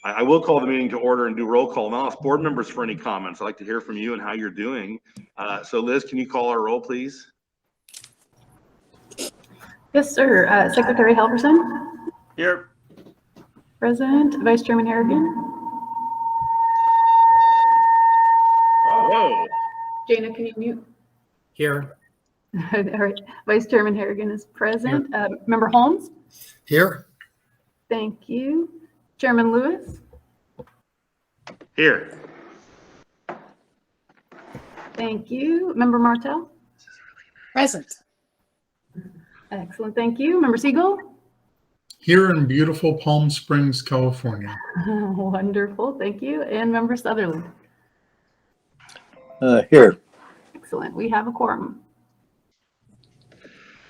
I will call the meeting to order and do roll call. And I'll ask board members for any comments. I'd like to hear from you and how you're doing. So Liz, can you call our roll, please? Yes, sir. Secretary Halverson? Here. Present. Vice Chairman Harrigan? Whoa. Jana, can you mute? Here. All right. Vice Chairman Harrigan is present. Member Holmes? Here. Thank you. Chairman Lewis? Here. Thank you. Member Martell? Present. Excellent. Thank you. Member Siegel? Here in beautiful Palm Springs, California. Wonderful. Thank you. And Member Sutherland? Here. Excellent. We have a quorum.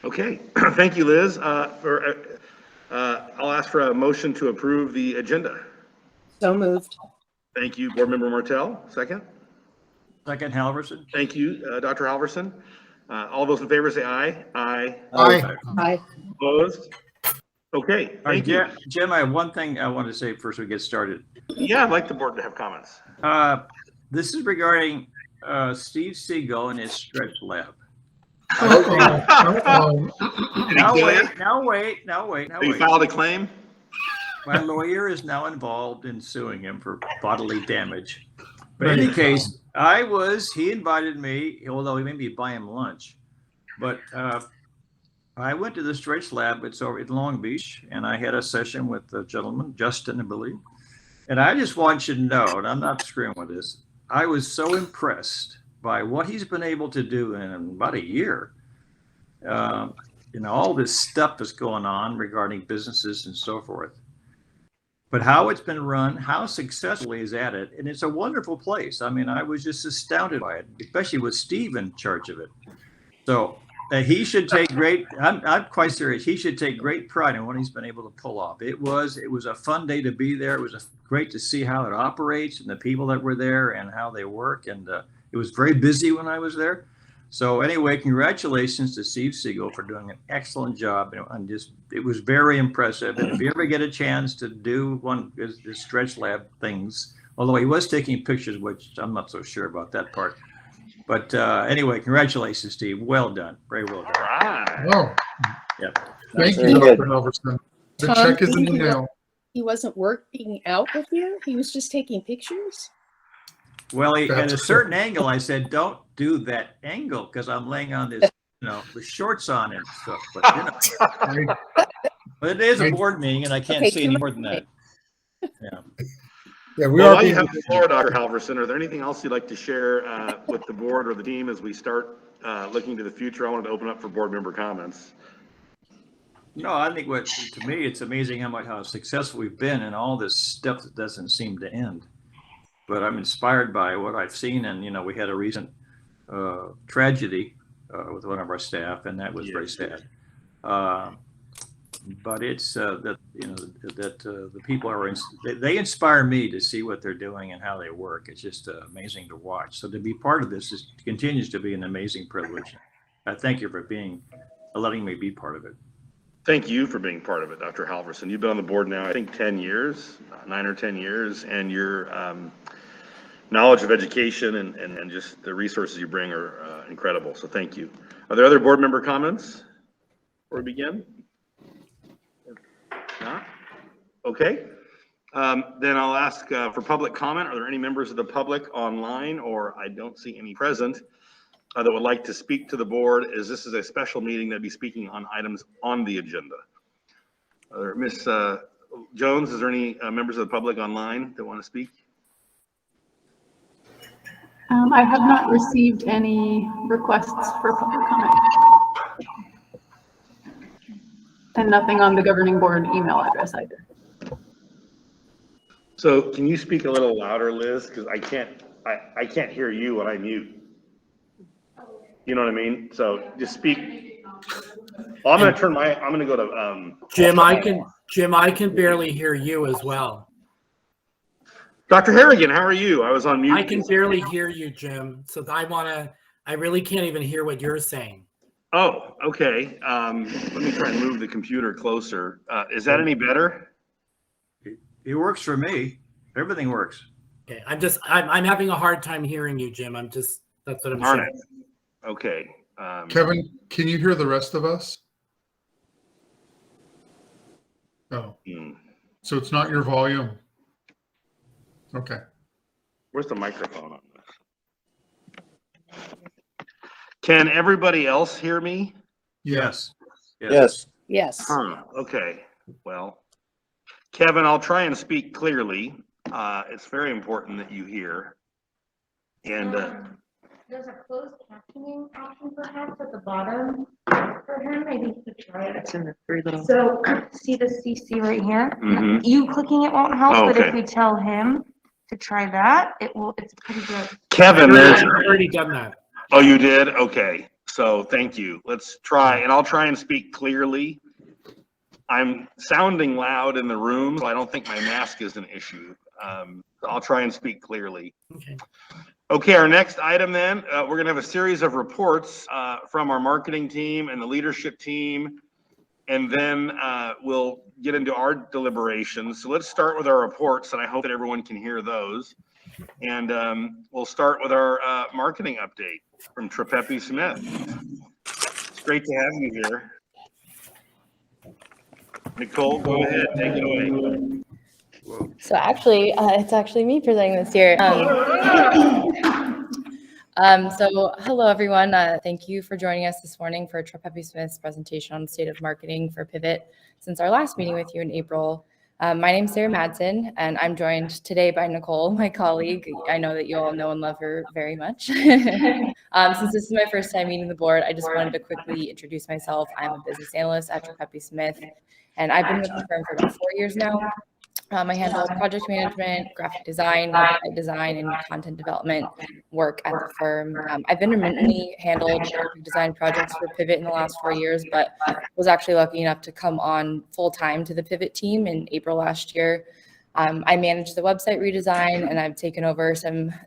Okay. Thank you, Liz. I'll ask for a motion to approve the agenda. So moved. Thank you, Board Member Martell. Second. Second, Halverson. Thank you, Dr. Halverson. All those in favor say aye. Aye. Aye. Aye. Opposed? Okay, thank you. Jim, I have one thing I want to say first we get started. Yeah, I'd like the board to have comments. This is regarding Steve Siegel and his stretch lab. Uh-oh. Now wait. You filed a claim? My lawyer is now involved in suing him for bodily damage. But in any case, he invited me, although he made me buy him lunch. But I went to the stretch lab. It's over in Long Beach, and I had a session with the gentleman, Justin, I believe. And I just want you to know, and I'm not screwing with this, I was so impressed by what he's been able to do in about a year. All this stuff that's going on regarding businesses and so forth. But how it's been run, how successfully is at it, and it's a wonderful place. I mean, I was just astounded by it, especially with Steve in charge of it. So he should take I'm quite serious. He should take great pride in what he's been able to pull off. It was a fun day to be there. It was great to see how it operates and the people that were there and how they work. And it was very busy when I was there. So anyway, congratulations to Steve Siegel for doing an excellent job. And it was very impressive. And if you ever get a chance to do one of the stretch lab things, although he was taking pictures, which I'm not so sure about that part. But anyway, congratulations, Steve. Well done. Very well done. Right. Oh, Yep. thank Very you, good. Dr. Halverson. The Tom, check is in the mail. He wasn't working out with you? He was just taking pictures? Well, at That's a certain angle, I said, don't do that angle because I'm laying on this, with shorts on and stuff. But, but it is a board meeting and I can't Okay, see any more than that. Yeah. Yeah, we Well, are while you being. have the floor, Dr. Halverson, are there anything else you'd like to share with the board or the team as we start looking to the future? I wanted to open up for board member comments. No, I think to me, it's amazing how successful we've been and all this stuff that doesn't seem to end. But I'm inspired by what I've seen. And, we had a recent tragedy with one of our staff, and that was very sad. But it's that the people they inspire me to see what they're doing and how they work. It's just amazing to watch. So to be part of this continues to be an amazing privilege. I thank you for letting me be part of it. Thank you for being part of it, Dr. Halverson. You've been on the board now, I think 9 or 10 years, and your knowledge of education and just the resources you bring are incredible. So thank you. Are there other board member comments before we begin? Not? Okay. Then I'll ask for public comment. Are there any members of the public online, or I don't see any present, that would like to speak to the board, as this is a special meeting that'd be speaking on items on the agenda? Ms. Jones, is there any members of the public online that want to speak? I have not received any requests for public comment. And nothing on the governing board email address either. So can you speak a little louder, Liz? Because I can't hear you when I mute. You know what I mean? So just speak. Well, I'm gonna go to Jim, I can barely hear you as well. Dr. Harrigan, how are you? I was on mute. I can barely hear you, Jim. So I really can't even hear what you're saying. Oh, okay. Let me try and move the computer closer. Is that any better? It works for me. Everything works. Okay, I'm having a hard time hearing you, Jim. That's what I'm Darn saying. it. Okay. Kevin, can you hear the rest of us? Oh, hmm. so it's not your volume? Okay. Where's the microphone on this? Can everybody else hear me? Yes. Yes. Yes. Huh, okay. Well, Kevin, I'll try and speak clearly. It's very important that you hear. And There's a closed captioning option perhaps at the bottom for him. Maybe you could try it. It's in the three little. So see the CC right here? Mhm. You clicking it won't help, Oh, but okay. if we tell him to try that, it's pretty good. Kevin, I've already done that. oh, you did? Okay. So thank you. Let's try, and I'll try and speak clearly. I'm sounding loud in the room, so I don't think my mask is an issue. I'll try and speak clearly. Okay. Okay, our next item then, we're gonna have a series of reports from our marketing team and the leadership team. And then we'll get into our deliberations. So let's start with our reports, and I hope that everyone can hear those. And we'll start with our marketing update from Trepepi Smith. It's great to have you here. Nicole, go ahead, take it away. So actually, it's actually me presenting this year. So hello, everyone. Thank you for joining us this morning for Trepepi Smith's presentation on the state of marketing for Pivot since our last meeting with you in April. My name is Sarah Madsen, and I'm joined today by Nicole, my colleague. I know that you all know and love her very much. Since this is my first time meeting the board, I just wanted to quickly introduce myself. I'm a business analyst at Trepepi Smith, and I've been with the firm for about 4 years now. I handle project management, graphic design, website design, and content development work at the firm. I've intermittently handled graphic design projects for Pivot in the last 4 years, but was actually lucky enough to come on full time to the Pivot team in April last year. I manage the website redesign, and I've taken over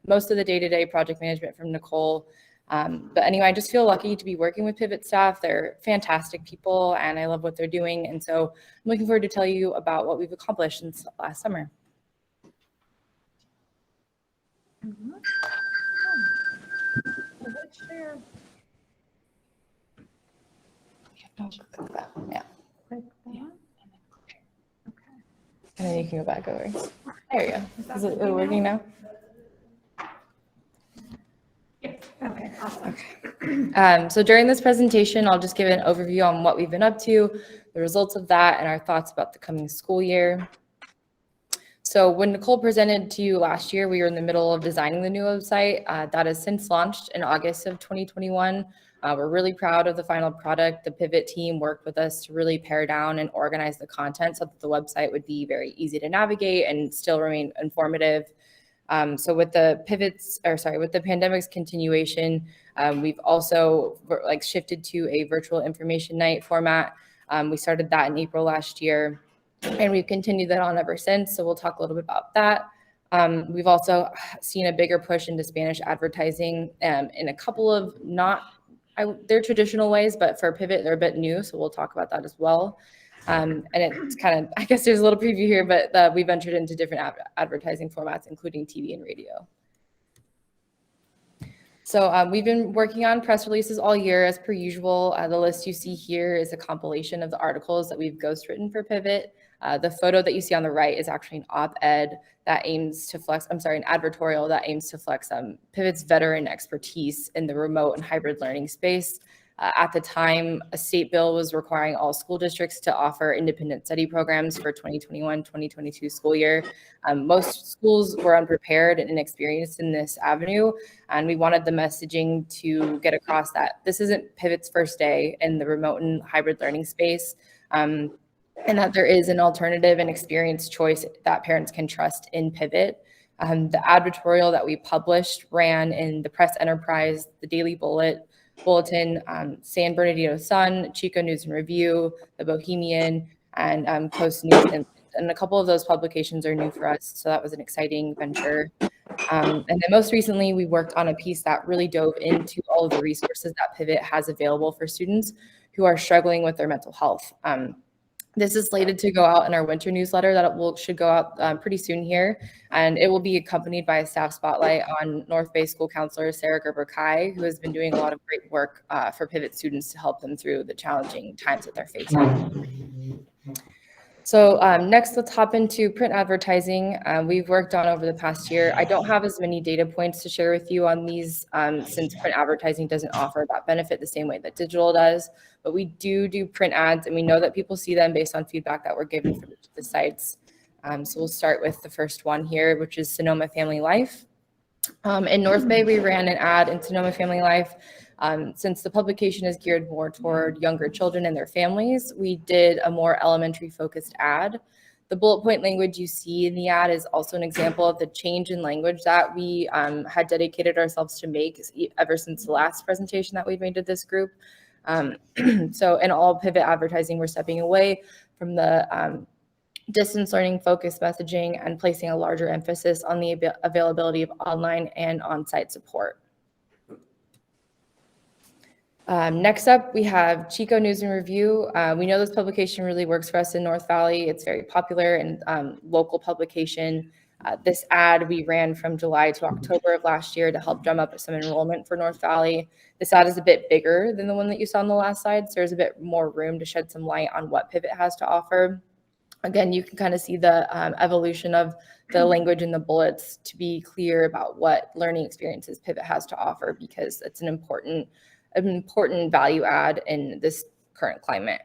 most of the day-to-day project management from Nicole. But anyway, I just feel lucky to be working with Pivot staff. They're fantastic people, and I love what they're doing. And so I'm looking forward to tell you about what we've accomplished since last summer. Yeah. And then you can go back over. There you go. Is it working now? Okay, awesome. So during this presentation, I'll just give an overview on what we've been up to, the results of that, and our thoughts about the coming school year. So when Nicole presented to you last year, we were in the middle of designing the new website. That has since launched in August of 2021. We're really proud of the final product. The Pivot team worked with us to really pare down and organize the content so that the website would be very easy to navigate and still remain informative. So with the pandemic's continuation, we've also shifted to a virtual information night format. We started that in April last year, and we've continued that on ever since. So we'll talk a little bit about that. We've also seen a bigger push into Spanish advertising in a couple of they're traditional ways, but for Pivot, they're a bit new. So we'll talk about that as well. And it's kind of, I guess there's a little preview here, but we've entered into different advertising formats, including TV and radio. So we've been working on press releases all year as per usual. The list you see here is a compilation of the articles that we've ghostwritten for Pivot. The photo that you see on the right is actually an op-ed that aims to flex, an advertorial that aims to flex Pivot's veteran expertise in the remote and hybrid learning space. At the time, a state bill was requiring all school districts to offer independent study programs for 2021-2022 school year. Most schools were unprepared and inexperienced in this avenue, and we wanted the messaging to get across that this isn't Pivot's first day in the remote and hybrid learning space, and that there is an alternative and experienced choice that parents can trust in Pivot. The advertorial that we published ran in the Press Enterprise, the Daily Bulletin, San Bernardino Sun, Chico News and Review, The Bohemian, and Coast News. And a couple of those publications are new for us, so that was an exciting venture. And then most recently, we worked on a piece that really dove into all of the resources that Pivot has available for students who are struggling with their mental health. This is slated to go out in our winter newsletter that should go out pretty soon here. And it will be accompanied by a staff spotlight on North Bay School Counselor Sarah Gerber-Kai, who has been doing a lot of great work for Pivot students to help them through the challenging times that they're facing. So next, let's hop into print advertising. We've worked on over the past year. I don't have as many data points to share with you on these since print advertising doesn't offer that benefit the same way that digital does. But we do print ads, and we know that people see them based on feedback that we're given from the sites. So we'll start with the first one here, which is Sonoma Family Life. In North Bay, we ran an ad in Sonoma Family Life. Since the publication is geared more toward younger children and their families, we did a more elementary focused ad. The bullet point language you see in the ad is also an example of the change in language that we had dedicated ourselves to make ever since the last presentation that we've made to this group. So in all Pivot advertising, we're stepping away from the distance learning focused messaging and placing a larger emphasis on the availability of online and on-site support. Next up, we have Chico News and Review. We know this publication really works for us in North Valley. It's very popular and local publication. This ad we ran from July to October of last year to help drum up some enrollment for North Valley. This ad is a bit bigger than the one that you saw on the last slide, so there's a bit more room to shed some light on what Pivot has to offer. Again, you can kind of see the evolution of the language in the bullets to be clear about what learning experiences Pivot has to offer, because it's an important value add in this current climate.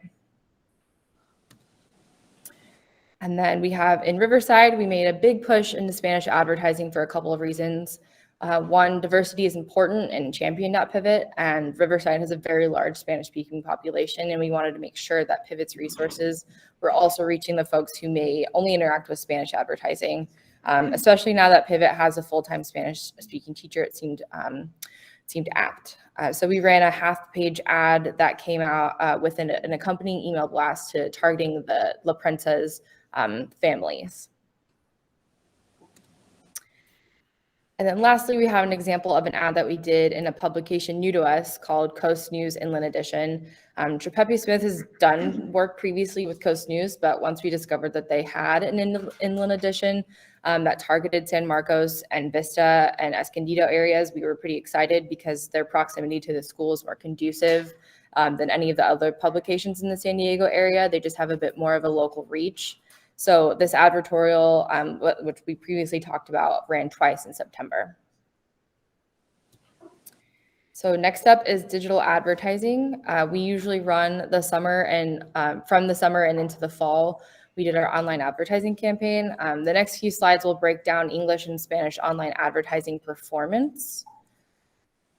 And then we have in Riverside, we made a big push into Spanish advertising for a couple of reasons. One, diversity is important and championed at Pivot, and Riverside has a very large Spanish-speaking population, and we wanted to make sure that Pivot's resources were also reaching the folks who may only interact with Spanish advertising, especially now that Pivot has a full-time Spanish-speaking teacher. It seemed apt. So we ran a half-page ad that came out with an accompanying email blast targeting the La Prensa's families. And then lastly, we have an example of an ad that we did in a publication new to us called Coast News Inland Edition. Trepepe Smith has done work previously with Coast News, but once we discovered that they had an inland edition that targeted San Marcos and Vista and Escondido areas, we were pretty excited because their proximity to the school is more conducive than any of the other publications in the San Diego area. They just have a bit more of a local reach. So this advertorial, which we previously talked about, ran twice in September. So next up is digital advertising. We usually run the summer and from the summer and into the fall, we did our online advertising campaign. The next few slides will break down English and Spanish online advertising performance.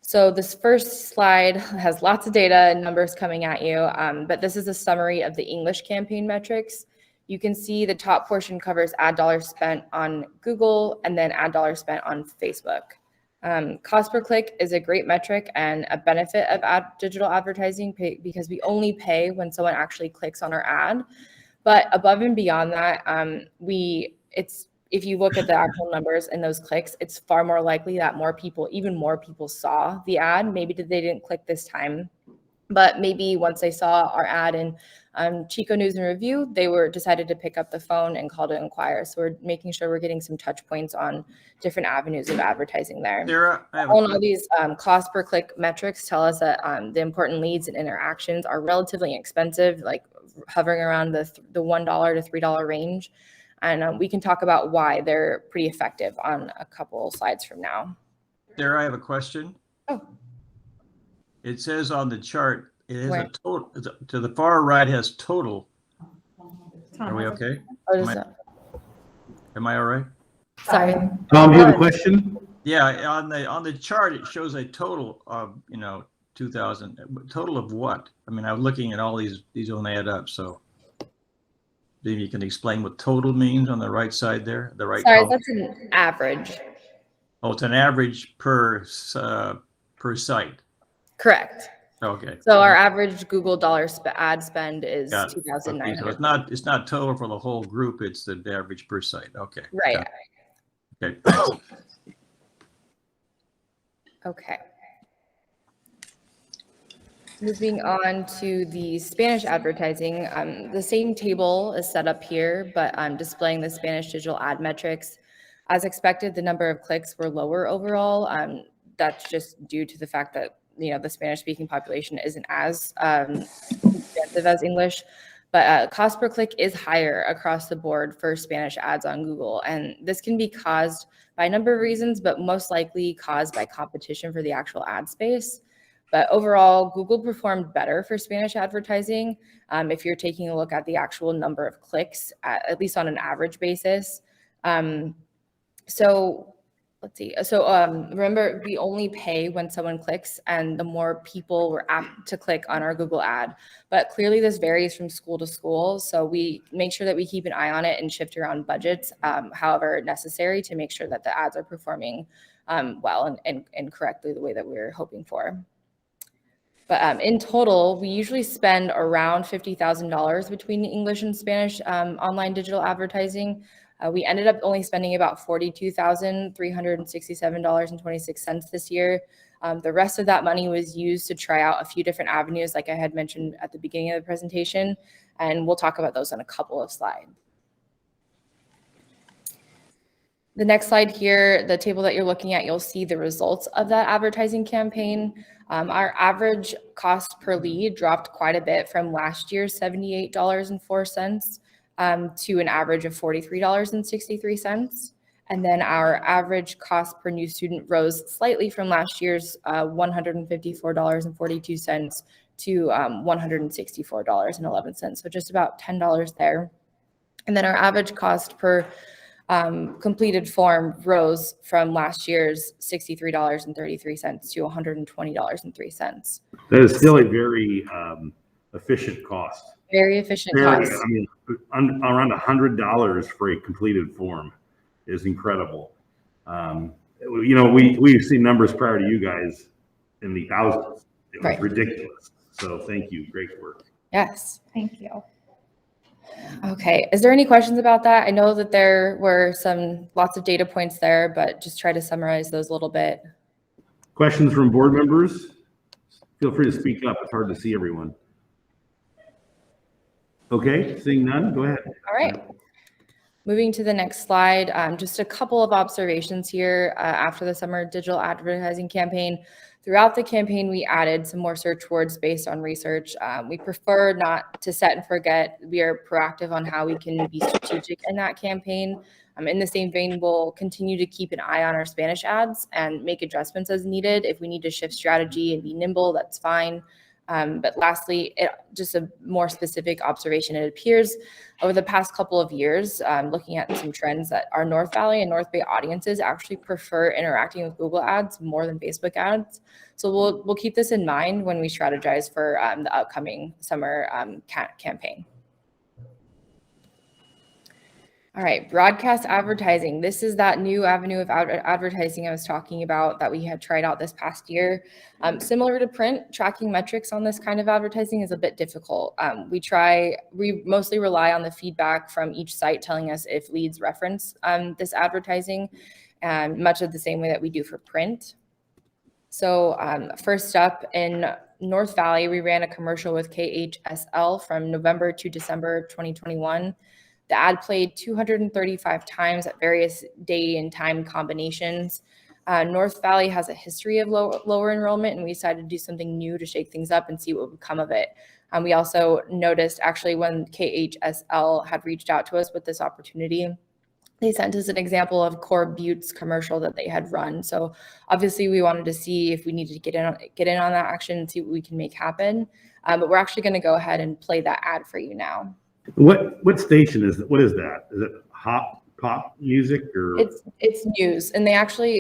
So this first slide has lots of data and numbers coming at you, but this is a summary of the English campaign metrics. You can see the top portion covers ad dollars spent on Google and then ad dollars spent on Facebook. Cost per click is a great metric and a benefit of digital advertising because we only pay when someone actually clicks on our ad. But above and beyond that, if you look at the actual numbers in those clicks, it's far more likely that even more people saw the ad. Maybe they didn't click this time, but maybe once they saw our ad in Chico News and Review, they decided to pick up the phone and call to inquire. So we're making sure we're getting some touch points on different avenues of advertising there. Sarah, All these cost per click metrics tell us that the important leads and interactions are relatively inexpensive, like hovering around the $1 to $3 range. And we can talk about why they're pretty effective on a couple slides from now. Sarah, I have a question. Oh. It says on the chart, it has Where? a total, to the far right has total. Are we okay? Am I all right? Sorry. Tom, you have a question? Yeah, on the chart, it shows a total of, 2,000. Total of what? I mean, I'm looking at all these don't add up, so maybe you can explain what total means on the right side there, the right Sorry, column. that's an average. Oh, it's an average per site. Correct. Okay. So our average Google ad spend is Got it. $2,900. Okay, so it's not total for the whole group, it's the average per site. Okay. Right. Got it. Okay. Okay. Moving on to the Spanish advertising, the same table is set up here, but I'm displaying the Spanish digital ad metrics. As expected, the number of clicks were lower overall. That's just due to the fact that, the Spanish-speaking population isn't as expansive as English. But cost per click is higher across the board for Spanish ads on Google. And this can be caused by a number of reasons, but most likely caused by competition for the actual ad space. But overall, Google performed better for Spanish advertising if you're taking a look at the actual number of clicks, at least on an average basis. So let's see. So remember, we only pay when someone clicks, and the more people were apt to click on our Google ad. But clearly this varies from school to school. So we make sure that we keep an eye on it and shift around budgets, however necessary, to make sure that the ads are performing well and correctly the way that we're hoping for. But in total, we usually spend around $50,000 between English and Spanish online digital advertising. We ended up only spending about $42,367.26 this year. The rest of that money was used to try out a few different avenues, like I had mentioned at the beginning of the presentation, and we'll talk about those on a couple of slides. The next slide here, the table that you're looking at, you'll see the results of that advertising campaign. Our average cost per lead dropped quite a bit from last year's $78.04 to an average of $43.63. And then our average cost per new student rose slightly from last year's $154.42 to $164.11. So just about $10 there. And then our average cost per completed form rose from last year's $63.33 to $120.03. That is still a very efficient cost. Very efficient Very, cost. I mean, around $100 for a completed form is incredible. We've seen numbers prior to you guys in the thousands. It was Right. ridiculous. So thank you. Great work. Yes. Thank you. Okay. Is there any questions about that? I know that there were lots of data points there, but just try to summarize those a little bit. Questions from board members? Feel free to speak up. It's hard to see everyone. Okay, seeing none, go ahead. All right. Moving to the next slide, just a couple of observations here after the summer digital advertising campaign. Throughout the campaign, we added some more search words based on research. We prefer not to set and forget. We are proactive on how we can be strategic in that campaign. In the same vein, we'll continue to keep an eye on our Spanish ads and make adjustments as needed. If we need to shift strategy and be nimble, that's fine. But lastly, just a more specific observation, it appears over the past couple of years, looking at some trends, that our North Valley and North Bay audiences actually prefer interacting with Google ads more than Facebook ads. So we'll keep this in mind when we strategize for the upcoming summer campaign. All right, broadcast advertising. This is that new avenue of advertising I was talking about that we had tried out this past year. Similar to print, tracking metrics on this kind of advertising is a bit difficult. We mostly rely on the feedback from each site telling us if leads reference this advertising, much of the same way that we do for print. So first up, in North Valley, we ran a commercial with KHSL from November to December 2021. The ad played 235 times at various day and time combinations. North Valley has a history of lower enrollment, and we decided to do something new to shake things up and see what would come of it. We also noticed, actually, when KHSL had reached out to us with this opportunity, they sent us an example of Core Butte's commercial that they had run. So obviously we wanted to see if we needed to get in on that action and see what we can make happen. But we're actually going to go ahead and play that ad for you now. What station is it? What is that? Is it pop music or? It's news, and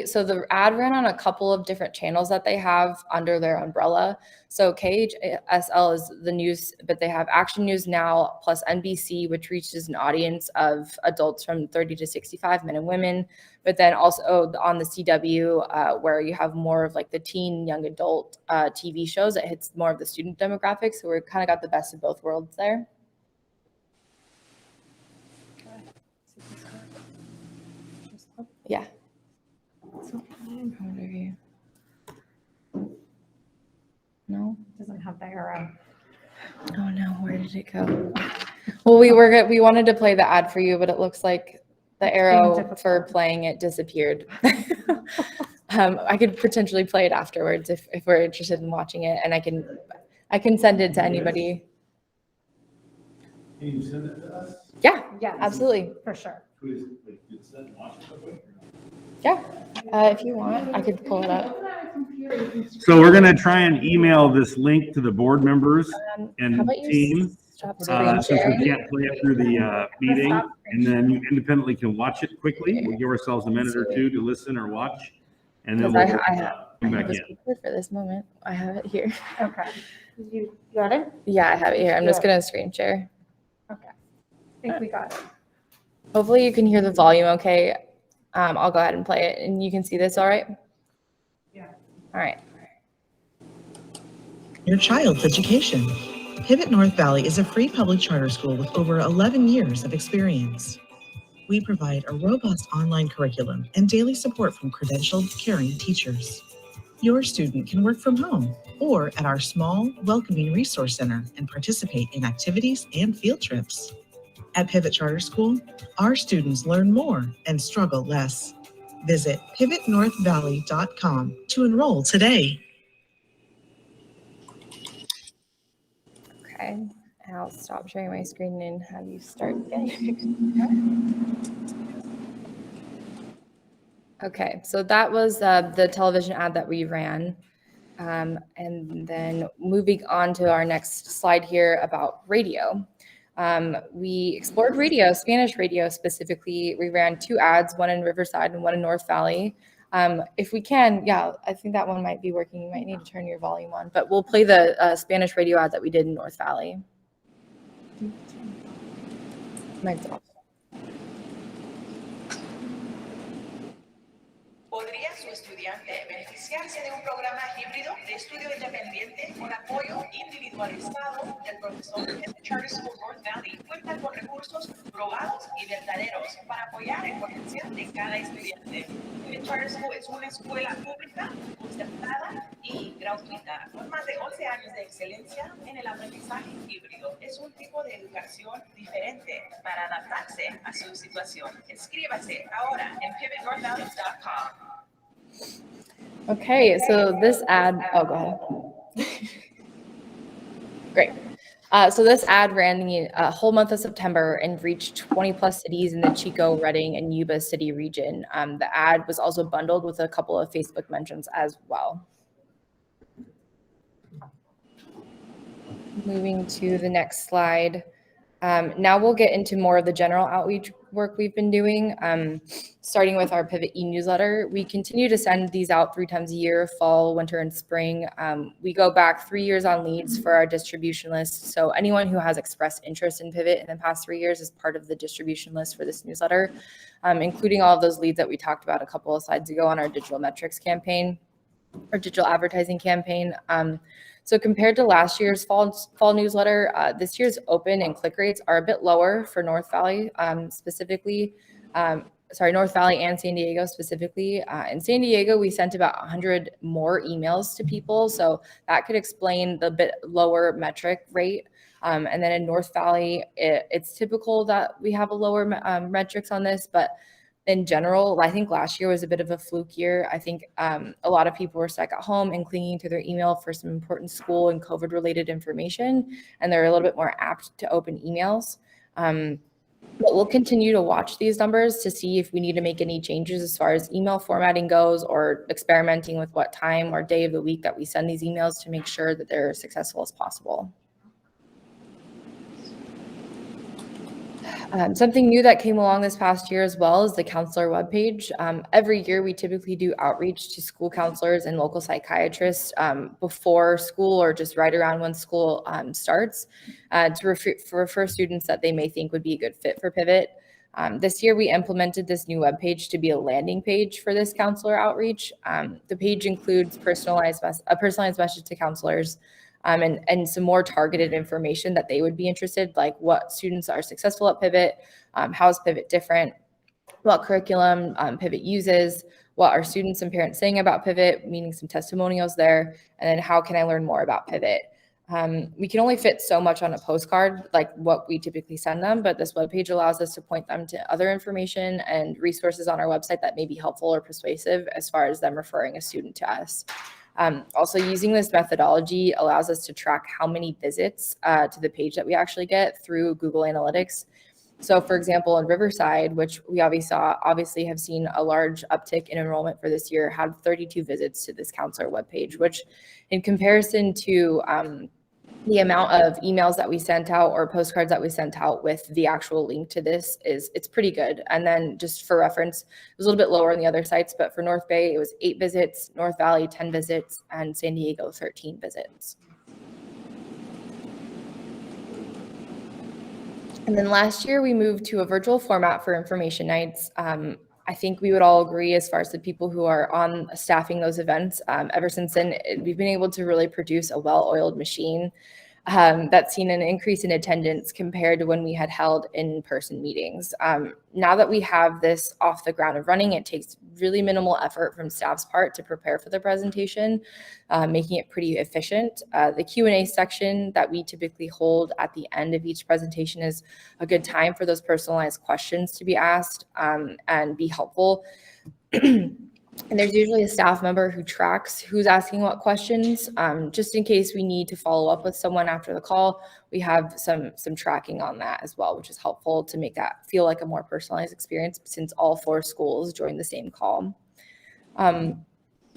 so the ad ran on a couple of different channels that they have under their umbrella. So KHSL is the news, but they have Action News Now plus NBC, which reaches an audience of adults from 30 to 65, men and women. But then also on the CW, where you have more of like the teen, young adult TV shows, it hits more of the student demographic. So we're kind of got the best of both worlds there. Yeah. No? Doesn't have the it go? Well, we wanted to play the ad for you, but it looks like the arrow for playing it disappeared. I could potentially play it afterwards if we're interested in watching it, and I can send it to anybody. Can you send it to us? Yeah, Yeah, absolutely. for sure. Yeah, if you want, I could pull it up. So we're gonna try and email this link to the board members How and about you team, stop screen since we sharing? can't play it through the meeting, and then you independently can watch it quickly. We'll give ourselves a minute or two to listen or watch, and then Because we'll I have come back was in. prepared for this moment. I have it here. Okay. You got it? Yeah, I have it here. I'm just gonna screen share. Okay. I think we got it. Hopefully you can hear the volume okay. I'll go ahead and play it and you can see this all right? Yeah. All right. Your child's education. Pivot North Valley is a free public charter school with over 11 years of experience. We provide a robust online curriculum and daily support from credentialed, caring teachers. Your student can work from home or at our small, welcoming resource center and participate in activities and field trips. At Pivot Charter School, our students learn more and struggle less. Visit pivotnorthvalley.com to enroll today. Okay. I'll stop sharing my screen and have you start again. Okay, so that was the television ad that we ran. And then moving on to our next slide here about radio. We explored radio, Spanish radio specifically. We ran 2 ads, one in Riverside and one in North Valley. If we can, yeah, I think that one might be working. You might need to turn your volume on, but we'll play the Spanish radio ad that we did in North Valley. ¿Podría su estudiante beneficiarse de un programa híbrido de estudio independiente con apoyo individualizado del profesor? El Charter School North Valley cuenta con recursos probados y verdaderos para apoyar el potencial de cada estudiante. El Charter School es una escuela pública, concertada y gratuita, con más de 11 años de excelencia en el aprendizaje híbrido. Es un tipo de educación diferente para adaptarse a su situación. Inscríbase ahora en pivotnorthvalley.com. Okay, so this ad, oh, go ahead. Great. So this ad ran the whole month of September and reached 20 plus cities in the Chico, Redding, and Yuba city region. The ad was also bundled with a couple of Facebook mentions as well. Moving to the next slide. Now we'll get into more of the general outreach work we've been doing, starting with our Pivot e-newsletter. We continue to send these out 3 times a year, fall, winter, and spring. We go back 3 years on leads for our distribution list. So anyone who has expressed interest in Pivot in the past 3 years is part of the distribution list for this newsletter, including all of those leads that we talked about a couple of slides ago on our digital metrics campaign or digital advertising campaign. So compared to last year's fall newsletter, this year's open and click rates are a bit lower for North Valley specifically. North Valley and San Diego specifically. In San Diego, we sent about 100 more emails to people. So that could explain the bit lower metric rate. And then in North Valley, it's typical that we have a lower metrics on this, but in general, I think last year was a bit of a fluke year. I think a lot of people were stuck at home and clinging to their email for some important school and COVID related information, and they're a little bit more apt to open emails. But we'll continue to watch these numbers to see if we need to make any changes as far as email formatting goes, or experimenting with what time or day of the week that we send these emails to make sure that they're as successful as possible. Something new that came along this past year as well is the counselor webpage. Every year we typically do outreach to school counselors and local psychiatrists before school or just right around when school starts to refer students that they may think would be a good fit for Pivot. This year we implemented this new webpage to be a landing page for this counselor outreach. The page includes a personalized message to counselors, and some more targeted information that they would be interested, like what students are successful at Pivot, how is Pivot different, what curriculum Pivot uses, what are students and parents saying about Pivot, meaning some testimonials there, and then how can I learn more about Pivot. We can only fit so much on a postcard, like what we typically send them, but this webpage allows us to point them to other information and resources on our website that may be helpful or persuasive as far as them referring a student to us. Also, using this methodology allows us to track how many visits to the page that we actually get through Google Analytics. So for example, in Riverside, which we obviously have seen a large uptick in enrollment for this year, had 32 visits to this counselor webpage, which in comparison to the amount of emails that we sent out or postcards that we sent out with the actual link to this it's pretty good. And then just for reference, it was a little bit lower on the other sites, but for North Bay, it was 8 visits, North Valley, 10 visits, and San Diego, 13 visits. And then last year we moved to a virtual format for information nights. I think we would all agree as far as the people who are on staffing those events. Ever since then, we've been able to really produce a well-oiled machine that's seen an increase in attendance compared to when we had held in-person meetings. Now that we have this off the ground and running, it takes really minimal effort from staff's part to prepare for the presentation, making it pretty efficient. The Q&A section that we typically hold at the end of each presentation is a good time for those personalized questions to be asked and be helpful. And there's usually a staff member who tracks who's asking what questions, just in case we need to follow up with someone after the call. We have some tracking on that as well, which is helpful to make that feel like a more personalized experience since all 4 schools joined the same call.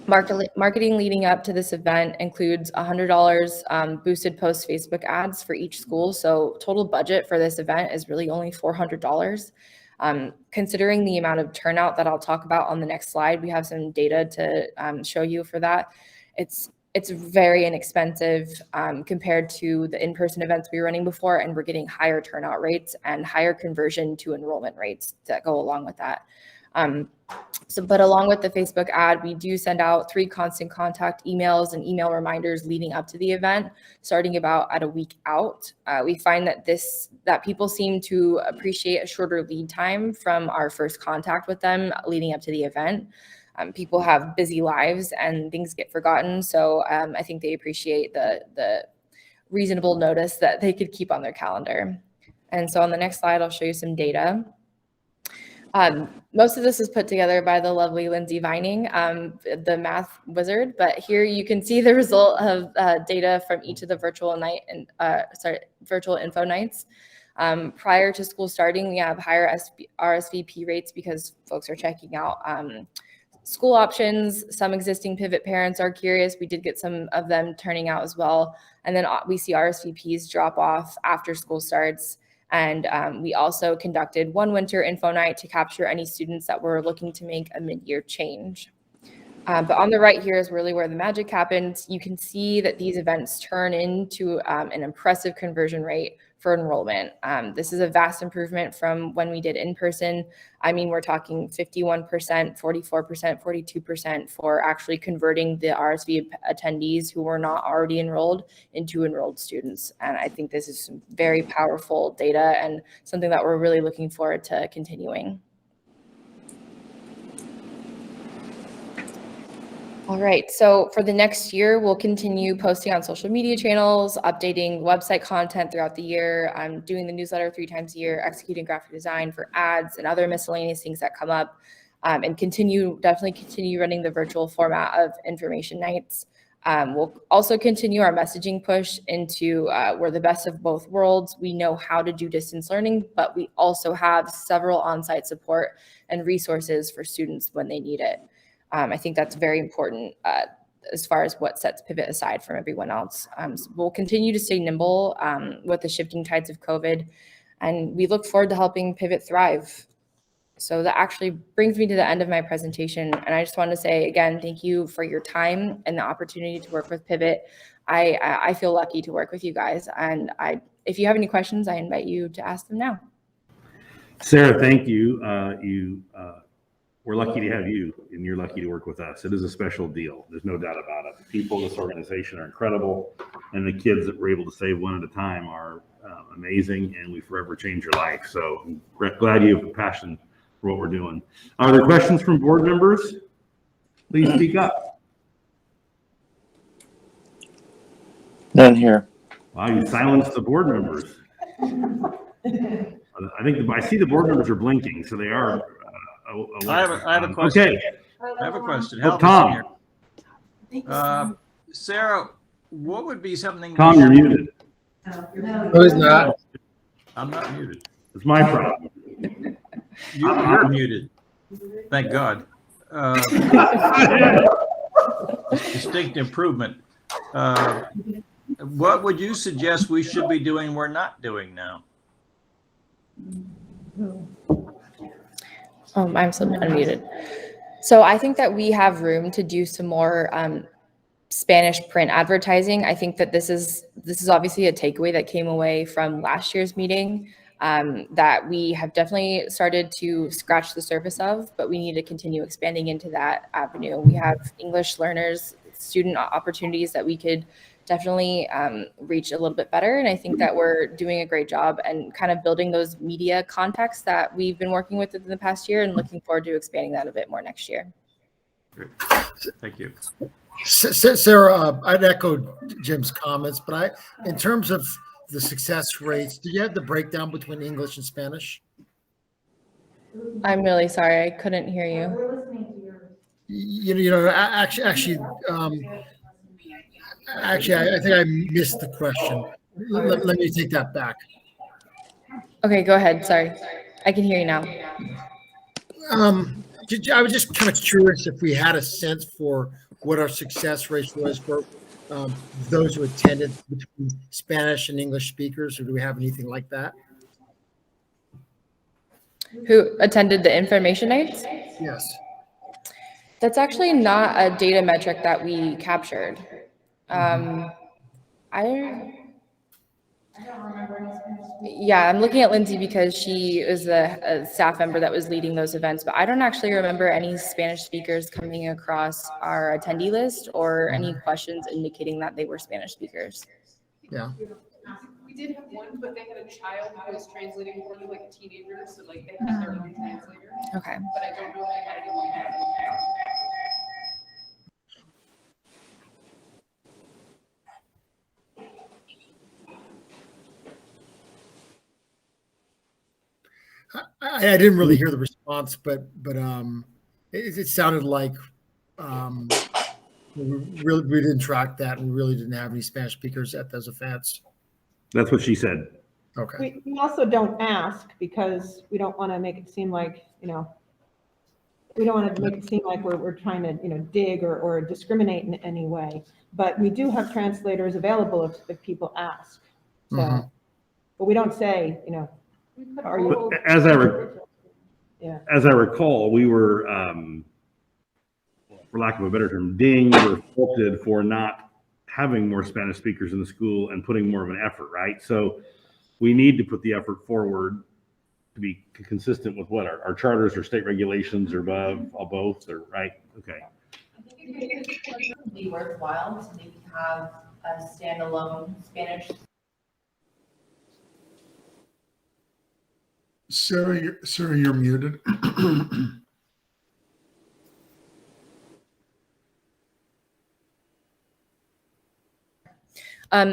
Marketing leading up to this event includes $100 boosted post Facebook ads for each school. So total budget for this event is really only $400. Considering the amount of turnout that I'll talk about on the next slide, we have some data to show you for that. It's very inexpensive compared to the in-person events we were running before, and we're getting higher turnout rates and higher conversion to enrollment rates that go along with that. But along with the Facebook ad, we do send out 3 constant contact emails and email reminders leading up to the event, starting about at a week out. We find that people seem to appreciate a shorter lead time from our first contact with them leading up to the event. People have busy lives and things get forgotten. So I think they appreciate the reasonable notice that they could keep on their calendar. And so on the next slide, I'll show you some data. Most of this is put together by the lovely Lindsay Vining, the math wizard, but here you can see the result of data from each of the virtual info nights. Prior to school starting, we have higher RSVP rates because folks are checking out school options. Some existing Pivot parents are curious. We did get some of them turning out as well. And then we see RSVPs drop off after school starts. And we also conducted 1 winter info night to capture any students that were looking to make a mid-year change. But on the right here is really where the magic happens. You can see that these events turn into an impressive conversion rate for enrollment. This is a vast improvement from when we did in person. I mean, we're talking 51%, 44%, 42% for actually converting the RSV attendees who were not already enrolled into enrolled students. And I think this is some very powerful data and something that we're really looking forward to continuing. All right, so for the next year, we'll continue posting on social media channels, updating website content throughout the year. I'm doing the newsletter 3 times a year, executing graphic design for ads and other miscellaneous things that come up, and definitely continue running the virtual format of information nights. We'll also continue our messaging push into we're the best of both worlds. We know how to do distance learning, but we also have several on-site support and resources for students when they need it. I think that's very important as far as what sets Pivot aside from everyone else. So we'll continue to stay nimble with the shifting tides of COVID, and we look forward to helping Pivot thrive. So that actually brings me to the end of my presentation. And I just want to say, again, thank you for your time and the opportunity to work with Pivot. I feel lucky to work with you guys. And if you have any questions, I invite you to ask them now. Sarah, thank you. We're lucky to have you, and you're lucky to work with us. It is a special deal. There's no doubt about it. The people in this organization are incredible, and the kids that we're able to save one at a time are amazing, and we forever change your life. So I'm glad you have a passion for what we're doing. Are there questions from board members? Please speak up. None here. Wow, you silenced the board members. I think I see the board members are blinking, so they are. I have a question. Okay. I have a question. Oh, Help me Tom. here. Sarah, what would be something? Tom, you're muted. No, he's not. I'm not muted. It's my problem. You're muted. Thank God. Distinct improvement. What would you suggest we should be doing we're not doing now? I'm still unmuted. So I think that we have room to do some more Spanish print advertising. I think that this is obviously a takeaway that came away from last year's meeting that we have definitely started to scratch the surface of, but we need to continue expanding into that avenue. We have English learners, student opportunities that we could definitely reach a little bit better. And I think that we're doing a great job and kind of building those media contacts that we've been working with in the past year and looking forward to expanding that a bit more next year. Great. Thank you. Sarah, I'd echo Jim's comments, but in terms of the success rates, do you have the breakdown between English and Spanish? I'm really sorry, I couldn't hear you. Actually, I think I missed the question. Let me take that back. Okay, go ahead. Sorry, I can hear you now. I was just kind of curious if we had a sense for what our success rate was for those who attended between Spanish and English speakers, or do we have anything like that? Who attended the information nights? Yes. That's actually not a data metric that we captured. Yeah, I'm looking at Lindsay because she is a staff member that was leading those events, but I don't actually remember any Spanish speakers coming across our attendee list or any questions indicating that they were Spanish speakers. Yeah. We did have one, but they had a child who was translating for them, like a teenager, so like they had their own translator. Okay. But I don't know if they had anyone. I didn't really hear the response, but it sounded like we didn't track that. We really didn't have any Spanish speakers at those events. That's what she said. Okay. We also don't ask because we don't want to make it seem like, we don't want to make it seem like we're trying to, dig or discriminate in any way. But we do have translators available if people ask. So, but we don't say, are you? But as I recall, we were, for lack of a better term, dinged or faulted for not having more Spanish speakers in the school and putting more of an effort, right? So we need to put the effort forward to be consistent with what our charters or state regulations or above, or both, or right? Okay. I think it would be worthwhile to maybe have a standalone Spanish. Sarah, you're muted.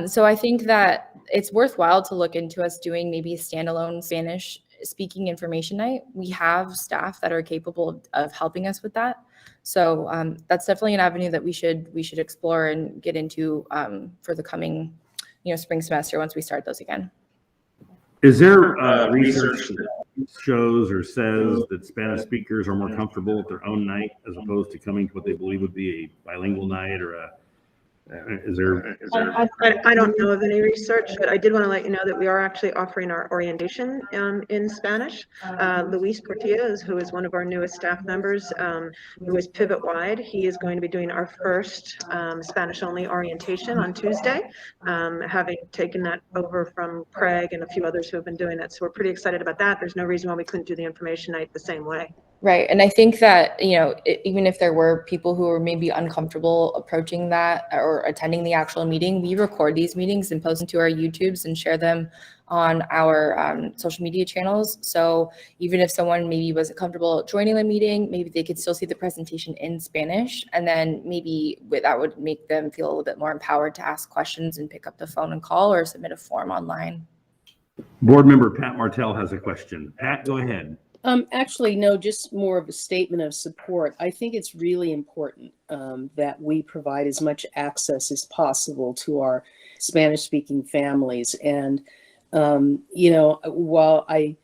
So I think that it's worthwhile to look into us doing maybe a standalone Spanish speaking information night. We have staff that are capable of helping us with that. So that's definitely an avenue that we should explore and get into for the coming, spring semester once we start those again. Is there research that shows or says that Spanish speakers are more comfortable at their own night as opposed to coming to what they believe would be a bilingual night or a? Is there? I don't know of any research, but I did want to let you know that we are actually offering our orientation in Spanish. Luis Portilla, who is one of our newest staff members, who is pivot wide. He is going to be doing our first Spanish only orientation on Tuesday, having taken that over from Craig and a few others who have been doing that. So we're pretty excited about that. There's no reason why we couldn't do the information night the same way. Right. And I think that, even if there were people who were maybe uncomfortable approaching that or attending the actual meeting, we record these meetings and post them to our YouTubes and share them on our social media channels. So even if someone maybe wasn't comfortable joining the meeting, maybe they could still see the presentation in Spanish. And then maybe that would make them feel a little bit more empowered to ask questions and pick up the phone and call or submit a form online. Board member Pat Martell has a question. Pat, go ahead. Actually, no, just more of a statement of support. I think it's really important that we provide as much access as possible to our Spanish-speaking families. And, while I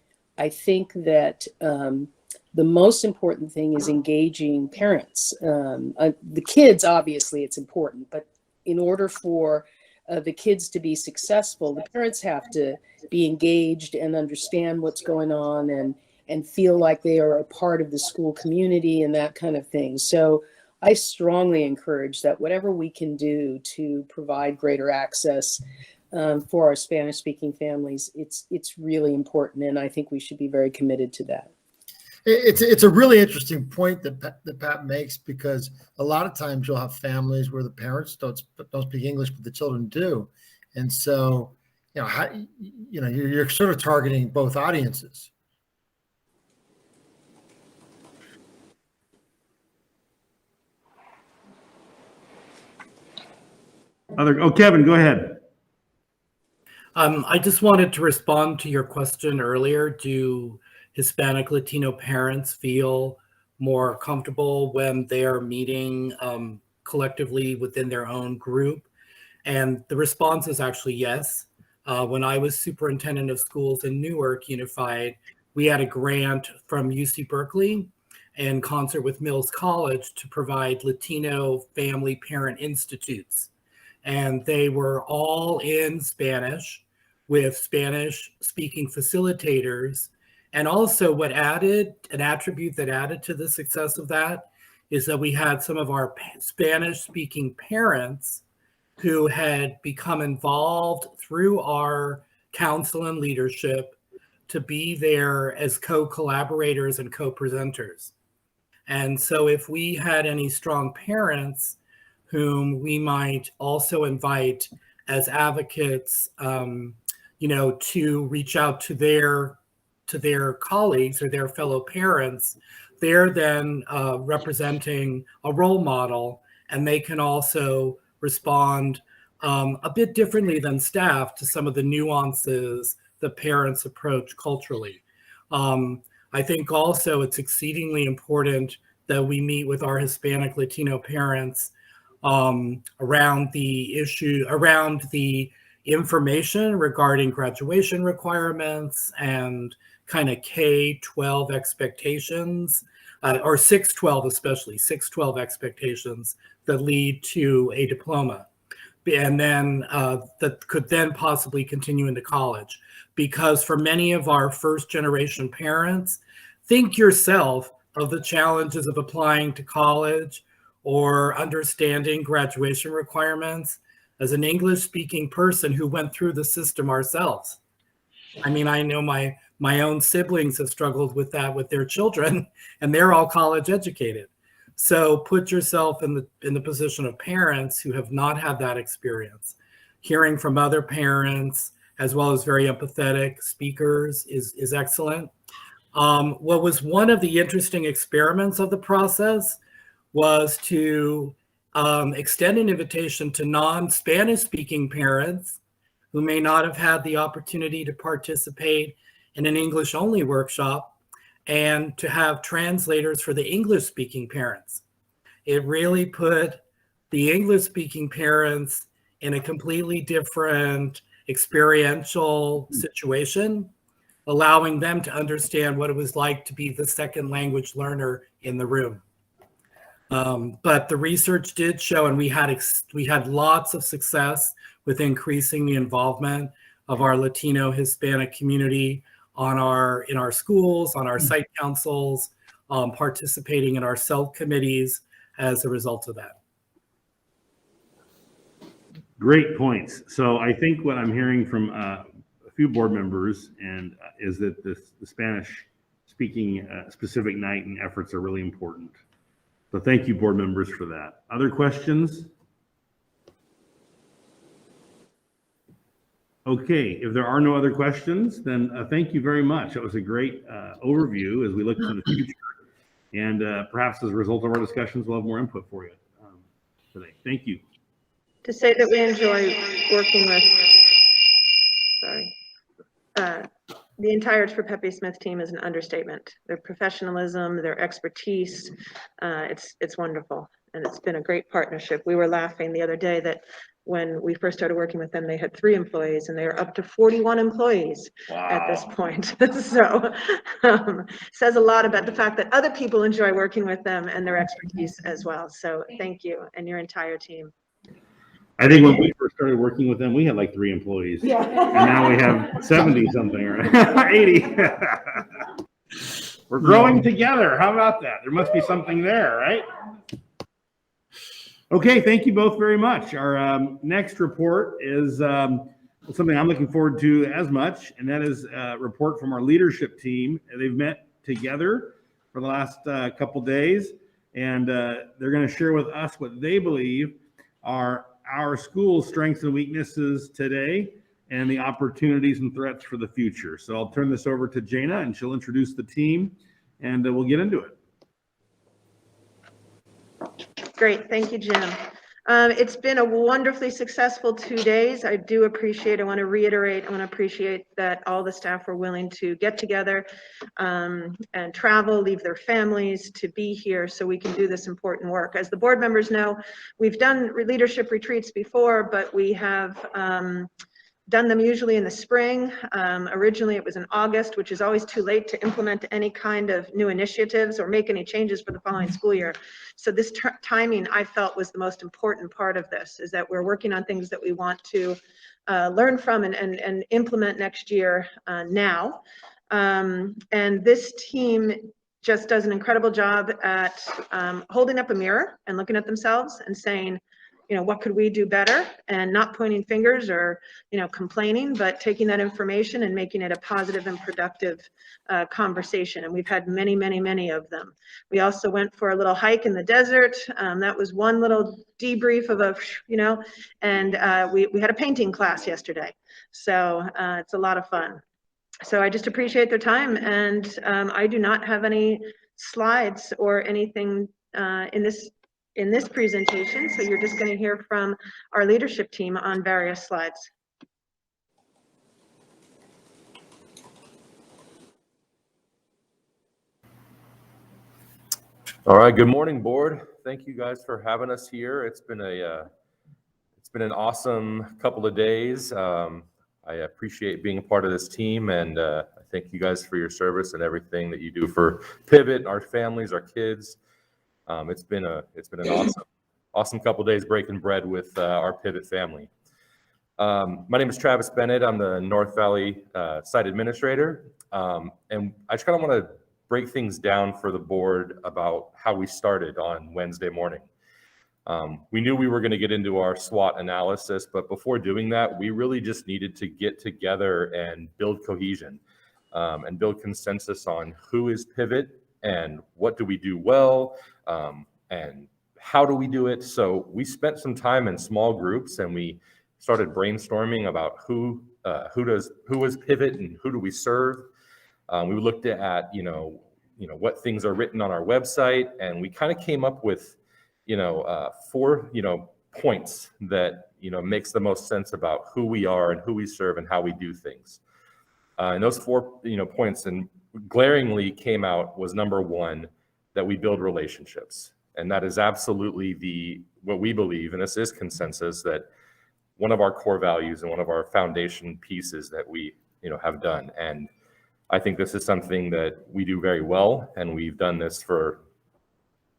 think that the most important thing is engaging parents. The kids, obviously, it's important, but in order for the kids to be successful, the parents have to be engaged and understand what's going on and feel like they are a part of the school community and that kind of thing. So I strongly encourage that whatever we can do to provide greater access for our Spanish-speaking families, it's really important, and I think we should be very committed to that. It's a really interesting point that Pat makes, because a lot of times you'll have families where the parents don't speak English, but the children do, and so you're sort of targeting both audiences. Kevin, go ahead. I just wanted to respond to your question earlier. Do Hispanic Latino parents feel more comfortable when they are meeting collectively within their own group? And the response is actually yes. When I was superintendent of schools in Newark Unified, we had a grant from UC Berkeley in concert with Mills College to provide Latino family parent institutes. And they were all in Spanish with Spanish-speaking facilitators. And also an attribute that added to the success of that is that we had some of our Spanish-speaking parents who had become involved through our council and leadership to be there as co-collaborators and co-presenters. And so if we had any strong parents whom we might also invite as advocates, to reach out to their colleagues or their fellow parents, they're then representing a role model, and they can also respond a bit differently than staff to some of the nuances that parents approach culturally. I think also it's exceedingly important that we meet with our Hispanic Latino parents around the information regarding graduation requirements and kind of K-12 expectations, or 6-12 especially, 6-12 expectations that lead to a diploma. And then that could then possibly continue into college. Because for many of our first generation parents, think yourself of the challenges of applying to college or understanding graduation requirements as an English speaking person who went through the system ourselves. I mean, I know my own siblings have struggled with that with their children, and they're all college educated. So put yourself in the position of parents who have not had that experience. Hearing from other parents, as well as very empathetic speakers, is excellent. What was one of the interesting experiments of the process was to extend an invitation to non-Spanish speaking parents who may not have had the opportunity to participate in an English only workshop, and to have translators for the English speaking parents. It really put the English speaking parents in a completely different experiential situation, allowing them to understand what it was like to be the second language learner in the room. But the research did show, and we had lots of success with increasing the involvement of our Latino Hispanic community in our schools, on our site councils, participating in our self-committees as a result of that. Great points. So I think what I'm hearing from a few board members is that the Spanish speaking specific night and efforts are really important. So thank you, board members, for that. Other questions? Okay, if there are no other questions, then thank you very much. It was a great overview as we look to the future. And perhaps as a result of our discussions, we'll have more input for you today. Thank you. To say that we enjoy working with, the entire For Pepe Smith team is an understatement. Their professionalism, their expertise, it's wonderful. And it's been a great partnership. We were laughing the other day that when we first started working with them, they had 3 employees and they are up to 41 employees at this point. So says a lot about the fact that other people enjoy working with them and their expertise as well. So thank you and your entire team. I think when we first started working with them, we had like 3 employees. Yeah. And now we have 70 something, right? 80. We're growing together. How about that? There must be something there, right? Okay, thank you both very much. Our next report is something I'm looking forward to as much, and that is a report from our leadership team. They've met together for the last couple days, and they're going to share with us what they believe are our school's strengths and weaknesses today and the opportunities and threats for the future. So I'll turn this over to Jana, and she'll introduce the team, and we'll get into it. Great, thank you, Jim. It's been a wonderfully successful 2 days. I do appreciate, I want to reiterate, I want to appreciate that all the staff were willing to get together and travel, leave their families to be here so we can do this important work. As the board members know, we've done leadership retreats before, but we have done them usually in the spring. Originally it was in August, which is always too late to implement any kind of new initiatives or make any changes for the following school year. So this timing I felt was the most important part of this, is that we're working on things that we want to learn from and implement next year now. And this team just does an incredible job at holding up a mirror and looking at themselves and saying, you know, what could we do better, and not pointing fingers or, you know, complaining, but taking that information and making it a positive and productive conversation. And we've had many, many, many of them. We also went for a little hike in the desert. That was one little debrief of a, you know, and we had a painting class yesterday. So it's a lot of fun. So I just appreciate their time, and I do not have any slides or anything in this presentation, so you're just going to hear from our leadership team on various slides. All right, good morning, board. Thank you guys for having us here. It's been an awesome couple of days. I appreciate being a part of this team, and I thank you guys for your service and everything that you do for Pivot, our families, our kids. It's been an awesome couple of days breaking bread with our Pivot family. My name is Travis Bennett. I'm the North Valley site administrator, and I just kind of want to break things down for the board about how we started on Wednesday morning. We knew we were going to get into our SWOT analysis, but before doing that, we really just needed to get together and build cohesion and build consensus on who is Pivot and what do we do well, and how do we do it. So we spent some time in small groups, and we started brainstorming about who is Pivot and who do we serve. We looked at what things are written on our website, and we kind of came up with 4 points that makes the most sense about who we are and who we serve and how we do things. And those 4 points and glaringly came out was number 1, that we build relationships. And that is absolutely what we believe, and this is consensus, that one of our core values and one of our foundation pieces that we have done. And I think this is something that we do very well, and we've done this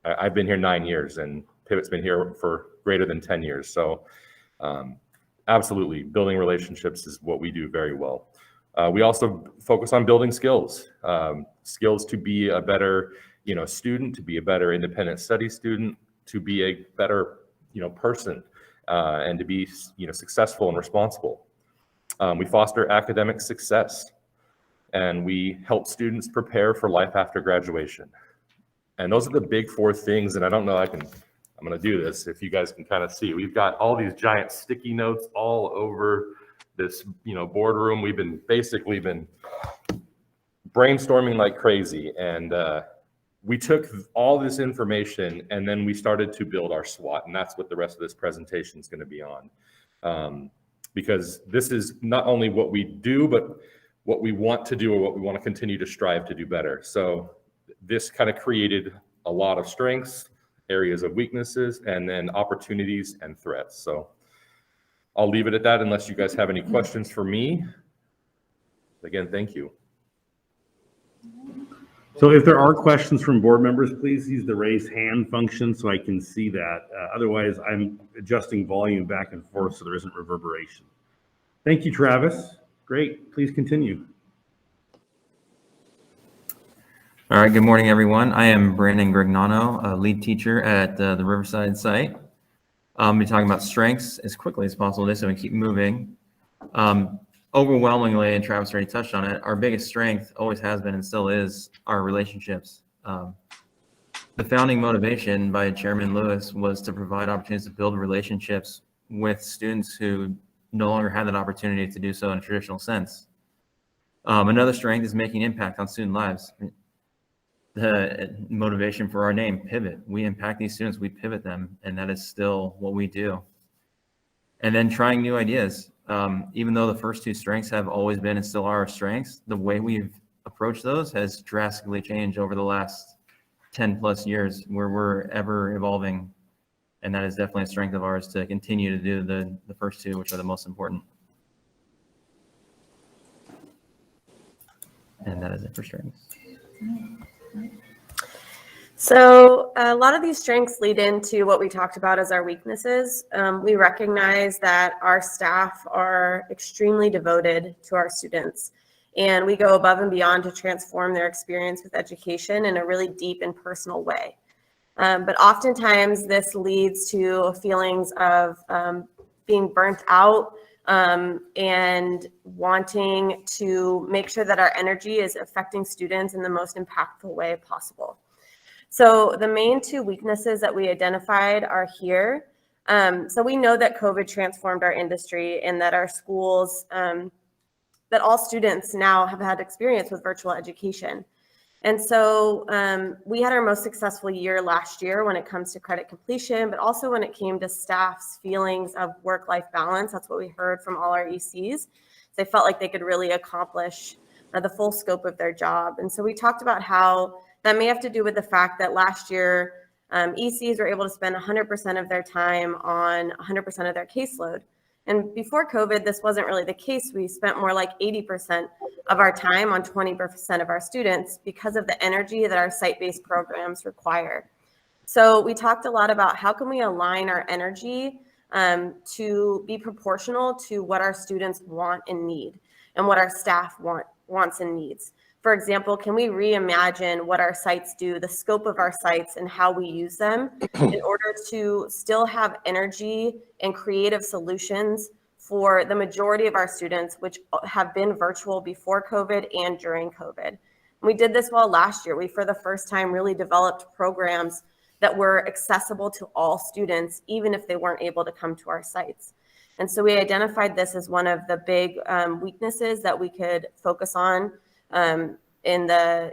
I've been here 9 years, and Pivot's been here for greater than 10 years. So absolutely, building relationships is what we do very well. We also focus on building skills to be a better student, to be a better independent study student, to be a better person, and to be successful and responsible. We foster academic success, and we help students prepare for life after graduation. And those are the big four things. And I don't know, I'm going to do this if you guys can kind of see. We've got all these giant sticky notes all over this, boardroom. We've been brainstorming like crazy. And we took all this information and then we started to build our SWOT. And that's what the rest of this presentation is going to be on. Because this is not only what we do, but what we want to do or what we want to continue to strive to do better. So this kind of created a lot of strengths, areas of weaknesses, and then opportunities and threats. So I'll leave it at that unless you guys have any questions for me. Again, thank you. So if there are questions from board members, please use the raise hand function so I can see that. Otherwise, I'm adjusting volume back and forth so there isn't reverberation. Thank you, Travis. Great. Please continue. All right, good morning, everyone. I am Brandon Grignano, a lead teacher at the Riverside site. I'll be talking about strengths as quickly as possible today so we can keep moving. Overwhelmingly, and Travis already touched on it, our biggest strength always has been and still is our relationships. The founding motivation by Chairman Lewis was to provide opportunities to build relationships with students who no longer had that opportunity to do so in a traditional sense. Another strength is making impact on student lives. The motivation for our name, Pivot. We impact these students, we pivot them, and that is still what we do. And then trying new ideas. Even though the first two strengths have always been and still are our strengths, the way we've approached those has drastically changed over the last 10 plus years, where we're ever evolving. And that is definitely a strength of ours to continue to do the first two, which are the most important. And that is it for strengths. So a lot of these strengths lead into what we talked about as our weaknesses. We recognize that our staff are extremely devoted to our students, and we go above and beyond to transform their experience with education in a really deep and personal way. But oftentimes this leads to feelings of being burnt out and wanting to make sure that our energy is affecting students in the most impactful way possible. So the main two weaknesses that we identified are here. So we know that COVID transformed our industry and that our schools, that all students now have had experience with virtual education. And so we had our most successful year last year when it comes to credit completion, but also when it came to staff's feelings of work-life balance. That's what we heard from all our ECs. They felt like they could really accomplish the full scope of their job. And so we talked about how that may have to do with the fact that last year, ECs were able to spend 100% of their time on 100% of their caseload. And before COVID, this wasn't really the case. We spent more like 80% of our time on 20% of our students because of the energy that our site-based programs require. So we talked a lot about how can we align our energy to be proportional to what our students want and need and what our staff wants and needs. For example, can we reimagine what our sites do, the scope of our sites and how we use them in order to still have energy and creative solutions for the majority of our students, which have been virtual before COVID and during COVID. And we did this well last year. We, for the first time, really developed programs that were accessible to all students, even if they weren't able to come to our sites. And so we identified this as one of the big weaknesses that we could focus on in the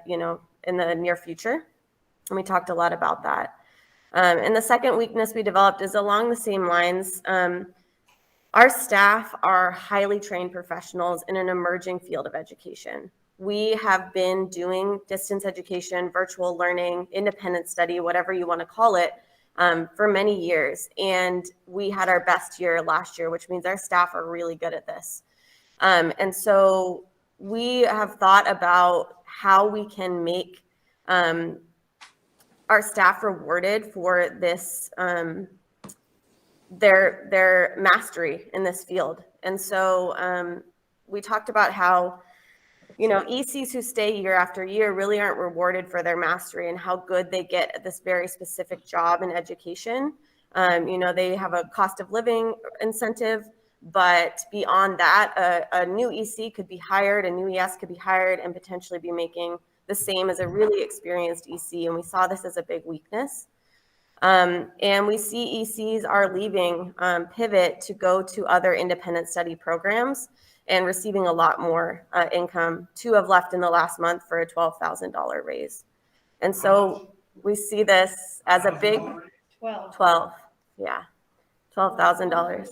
near future. And we talked a lot about that. And the second weakness we developed is along the same lines. Our staff are highly trained professionals in an emerging field of education. We have been doing distance education, virtual learning, independent study, whatever you want to call it, for many years. And we had our best year last year, which means our staff are really good at this. And so we have thought about how we can make our staff rewarded for this, their mastery in this field. And so we talked about how, ECs who stay year after year really aren't rewarded for their mastery and how good they get at this very specific job in education. They have a cost of living incentive, But beyond that, a new EC could be hired, a new ES could be hired and potentially be making the same as a really experienced EC. And we saw this as a big weakness. And we see ECs are leaving Pivot to go to other independent study programs and receiving a lot more income. 2 have left in the last month for a $12,000 raise. And so we see this as a big 12, yeah, $12,000.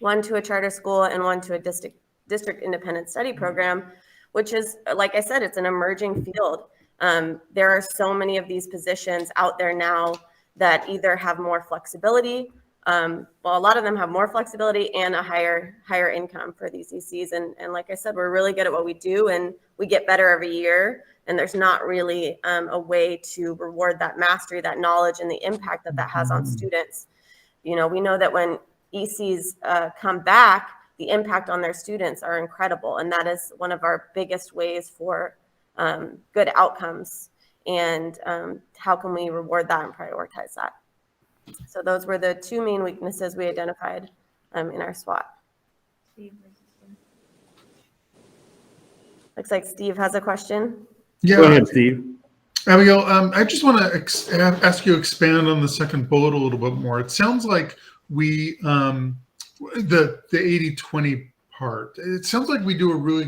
One to a charter school and one to a district independent study program, which is, like I said, it's an emerging field. There are so many of these positions out there now that either have more flexibility. Well, a lot of them have more flexibility and a higher income for these ECs. And like I said, we're really good at what we do and we get better every year. And there's not really a way to reward that mastery, that knowledge, and the impact that that has on students. You know, we know that when ECs come back, the impact on their students are incredible. And that is one of our biggest ways for good outcomes. And how can we reward that and prioritize that? So those were the 2 main weaknesses we identified in our SWOT. Looks like Steve has a question. Yeah. Go ahead, Steve. Abigail, I just want to ask you to expand on the second bullet a little bit more. It sounds like we, the 80-20 part, it sounds like we do a really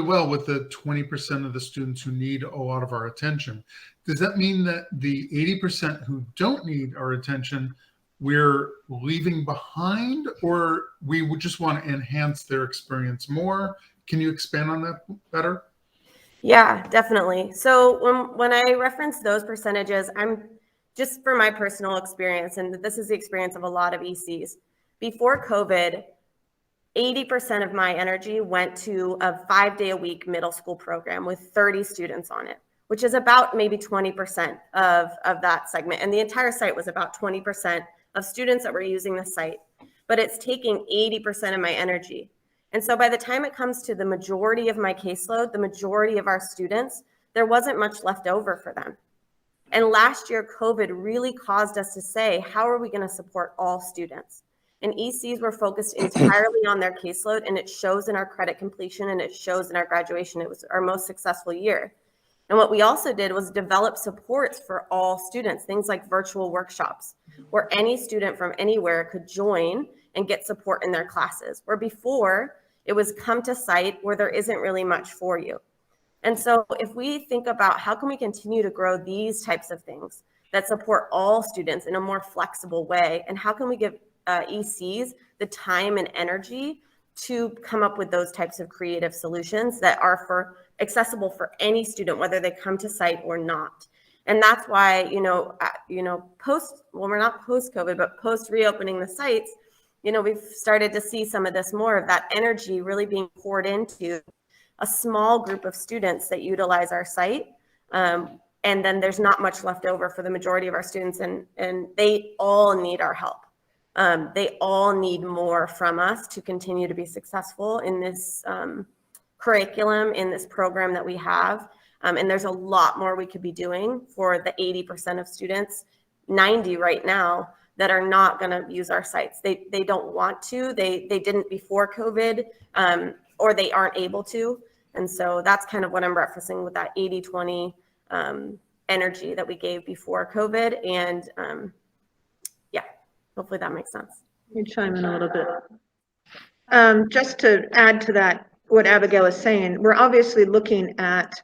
well with the 20% of the students who need a lot of our attention. Does that mean that the 80% who don't need our attention, we're leaving behind, or we would just want to enhance their experience more? Can you expand on that better? Yeah, definitely. So when I reference those percentages, I'm just for my personal experience, and this is the experience of a lot of ECs. Before COVID, 80% of my energy went to a 5-day-a-week middle school program with 30 students on it, which is about maybe 20% of that segment. And the entire site was about 20% of students that were using the site, but it's taking 80% of my energy. And so by the time it comes to the majority of my caseload, the majority of our students, there wasn't much left over for them. And last year, COVID really caused us to say, how are we going to support all students? And ECs were focused entirely on their caseload, and it shows in our credit completion and it shows in our graduation. It was our most successful year. And what we also did was develop supports for all students, things like virtual workshops, where any student from anywhere could join and get support in their classes, where before it was come to site where there isn't really much for you. And so if we think about how can we continue to grow these types of things that support all students in a more flexible way, and how can we give ECs the time and energy to come up with those types of creative solutions that are accessible for any student, whether they come to site or not. And that's why, we're not post-COVID, but post reopening the sites, we've started to see some of this more of that energy really being poured into a small group of students that utilize our site. And then there's not much left over for the majority of our students, and they all need our help. They all need more from us to continue to be successful in this curriculum, in this program that we have. And there's a lot more we could be doing for the 80% of students, 90 right now, that are not going to use our sites. They don't want to, they didn't before COVID, or they aren't able to. And so that's kind of what I'm referencing with that 80-20 energy that we gave before COVID. And yeah, hopefully that makes sense. Let me chime in a little bit. Just to add to that, what Abigail is saying, we're obviously looking at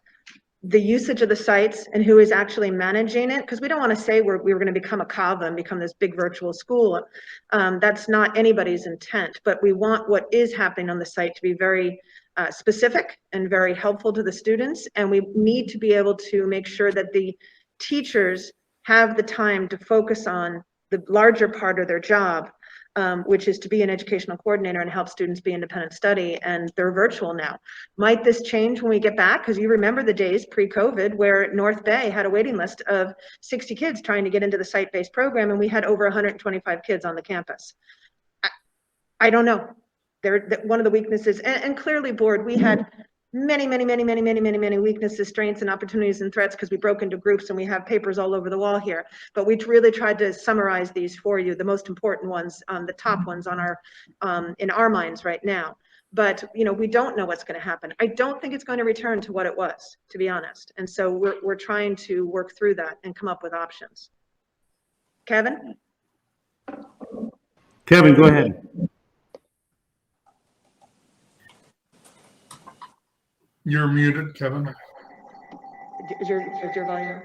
the usage of the sites and who is actually managing it, because we don't want to say we're going to become a Kava and become this big virtual school. That's not anybody's intent, but we want what is happening on the site to be very specific and very helpful to the students. And we need to be able to make sure that the teachers have the time to focus on the larger part of their job, which is to be an educational coordinator and help students be independent study, and they're virtual now. Might this change when we get back? Because you remember the days pre-COVID where North Bay had a waiting list of 60 kids trying to get into the site-based program, and we had over 125 kids on the campus. I don't know. One of the weaknesses, and clearly board, we had many weaknesses, strengths, and opportunities and threats because we broke into groups and we have papers all over the wall here. But we really tried to summarize these for you, the most important ones, the top ones on our in our minds right now. But we don't know what's going to happen. I don't think it's going to return to what it was, to be honest. And so we're trying to work through that and come up with options. Kevin? Kevin, go ahead. You're muted, Kevin. Is your volume?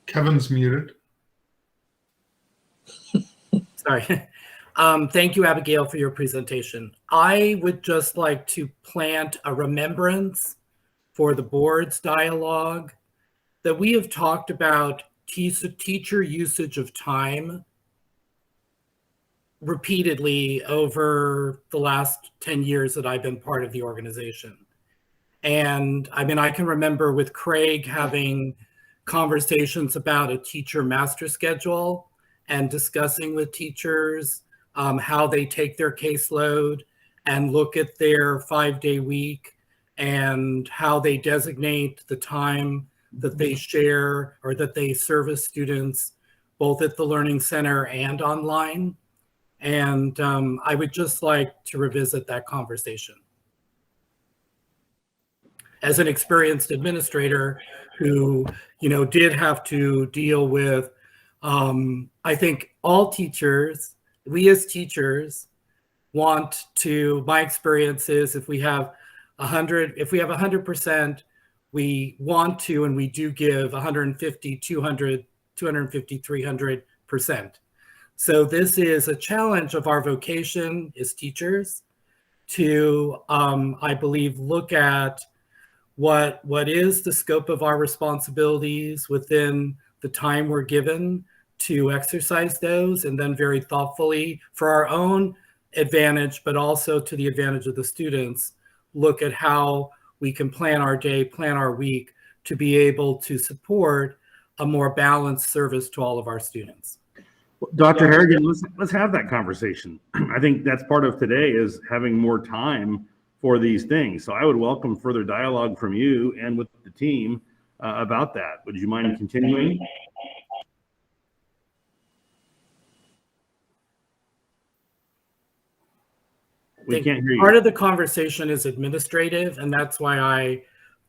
Kevin's muted. Sorry. Thank you, Abigail, for your presentation. I would just like to plant a remembrance for the board's dialogue that we have talked about teacher usage of time repeatedly over the last 10 years that I've been part of the organization. And I mean, I can remember with Craig having conversations about a teacher master schedule and discussing with teachers how they take their caseload and look at their 5-day week and how they designate the time that they share or that they service students both at the Learning Center and online. And I would just like to revisit that conversation. As an experienced administrator who, did have to deal with, I think all teachers, we as teachers want to, my experience is if we have 100%, we want to, and we do give 150, 200, 250, 300%. So this is a challenge of our vocation as teachers to, I believe, look at what is the scope of our responsibilities within the time we're given to exercise those, and then very thoughtfully for our own advantage, but also to the advantage of the students, look at how we can plan our day, plan our week to be able to support a more balanced service to all of our students. Dr. Harrigan, let's have that conversation. I think that's part of today is having more time for these things. So I would welcome further dialogue from you and with the team about that. Would you mind continuing? We can't hear you. Part of the conversation is administrative, and that's why I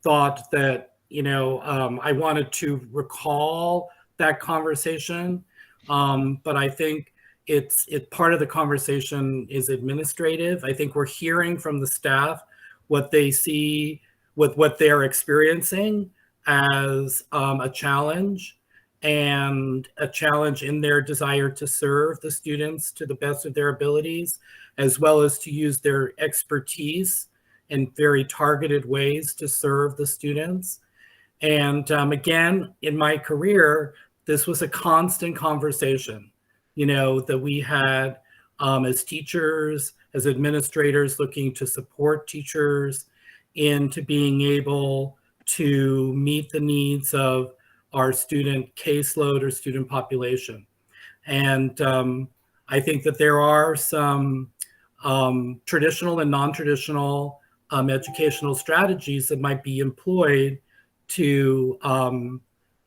thought that, I wanted to recall that conversation. But I think it's part of the conversation is administrative. I think we're hearing from the staff what they see with what they're experiencing as a challenge, and a challenge in their desire to serve the students to the best of their abilities, as well as to use their expertise in very targeted ways to serve the students. And again, in my career, this was a constant conversation, that we had as teachers, as administrators looking to support teachers into being able to meet the needs of our student caseload or student population. And I think that there are some traditional and non-traditional educational strategies that might be employed to